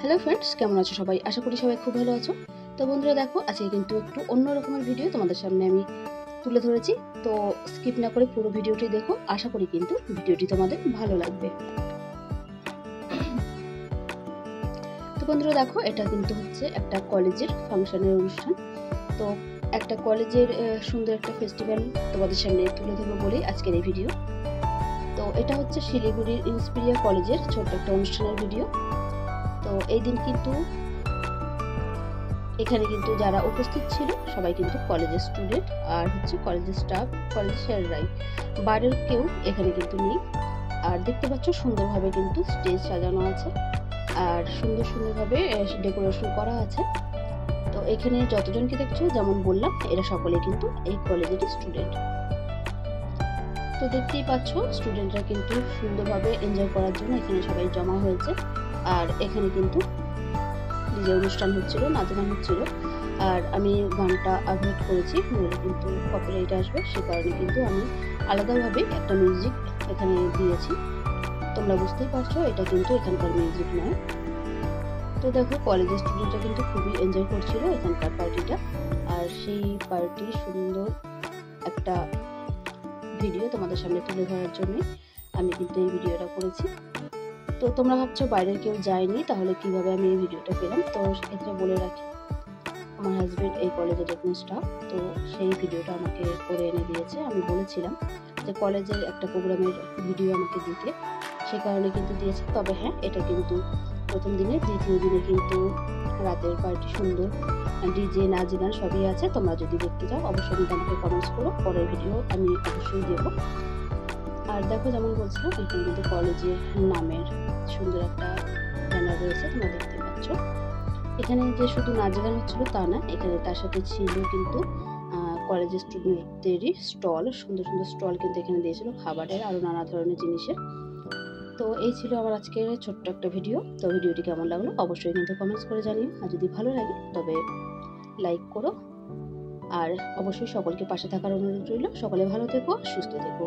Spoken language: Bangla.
হ্যালো ফ্রেন্ডস, কেমন আছো সবাই? আশা করি সবাই খুব ভালো আছো। তো বন্ধুরা দেখো, আজকে কিন্তু একটু অন্য রকমের ভিডিও তোমাদের সামনে আমি তুলে ধরেছি। তো স্কিপ না করে পুরো ভিডিওটি দেখো, আশা করি কিন্তু ভিডিওটি তোমাদের ভালো লাগবে। তো বন্ধুরা দেখো, এটা কিন্তু হচ্ছে একটা কলেজের ফাংশনের অনুষ্ঠান। তো একটা কলেজের সুন্দর একটা ফেস্টিভ্যাল তোমাদের সামনে তুলে ধরবো বলেই আজকের এই ভিডিও। তো এটা হচ্ছে শিলিগুড়ির ইন্সপিরিয়া কলেজের ছোট্ট একটা অনুষ্ঠানের ভিডিও। তো এই দিন কিন্তু এখানে কিন্তু যারা উপস্থিত ছিল সবাই কিন্তু কলেজের স্টুডেন্ট আর হচ্ছে কলেজের স্টাফ, কলেজের স্যাররাই, বাইরের কেউ এখানে কিন্তু নেই। আর দেখতে পাচ্ছ সুন্দরভাবে কিন্তু স্টেজ সাজানো আছে আর সুন্দরভাবে ডেকোরেশন করা আছে। তো এখানে যতজনকে দেখছো, যেমন বললাম, এরা সকলে কিন্তু এই কলেজের স্টুডেন্ট। তো দেখতেই পাচ্ছ স্টুডেন্টরা কিন্তু সুন্দরভাবে এনজয় করার জন্য এখানে সবাই জমা হয়েছে। আর এখানে কিন্তু ডিজে অনুষ্ঠান হচ্ছিল, নাচ গান হচ্ছিল। আর আমি গানটা অ্যাভয়েড করেছি, নইলে কিন্তু কপিরাইট আসবে, সে কারণে কিন্তু আমি আলাদাভাবে একটা মিউজিক এখানে দিয়েছি। তোমরা বুঝতেই পারছো এটা কিন্তু এখানকার মিউজিক নয়। তো দেখো, কলেজের স্টুডেন্টরা কিন্তু খুবই এনজয় করছিল এখানকার পার্টিটা। আর সেই পার্টি সুন্দর একটা ভিডিও তোমাদের সামনে তুলে ধরার জন্য আমি কিন্তু এই ভিডিওটা করেছি। তো তোমরা ভাবছো বাইরের কেউ যায়নি, তাহলে কিভাবে আমি এই ভিডিওটা পেলাম? তো সেক্ষেত্রে বলে রাখি, আমার হাজবেন্ড এই কলেজের একজন স্টাফ, তো সেই ভিডিওটা আমাকে করে এনে দিয়েছে। আমি বলেছিলাম যে কলেজের একটা প্রোগ্রামের ভিডিও আমাকে দিতে, সে কারণে কিন্তু দিয়েছে। তবে হ্যাঁ, এটা কিন্তু প্রথম দিনে, দ্বিতীয় দিনে কিন্তু রাতের পার্টি সুন্দর ডিজে, নাচ গান সবই আছে। তোমরা যদি দেখতে চাও অবশ্যই কিন্তু আমাকে কমেন্টস করো, পরের ভিডিও আমি অবশ্যই দেবো। আর দেখো, যেমন বলছিলাম, এখানে কিন্তু কলেজের নামের সুন্দর একটা ব্যানার রয়েছে, তোমরা দেখতে পাচ্ছ। এখানে যে শুধু নাচ গান হচ্ছিল তা না, এখানে তার সাথে ছিল কিন্তু কলেজের স্টুডেন্টদেরই স্টল, সুন্দর স্টল কিন্তু এখানে দিয়েছিল খাবারের, আরও নানা ধরনের জিনিসের। তো এই ছিল আমার আজকের ছোট্ট একটা ভিডিও। তো ভিডিওটি কেমন লাগলো অবশ্যই কিন্তু কমেন্টস করে জানিও। আর যদি ভালো লাগে তবে লাইক করো। আর অবশ্যই সকলকে পাশে থাকার অনুরোধ রইল। সকলে ভালো থেকো, সুস্থ থেকো।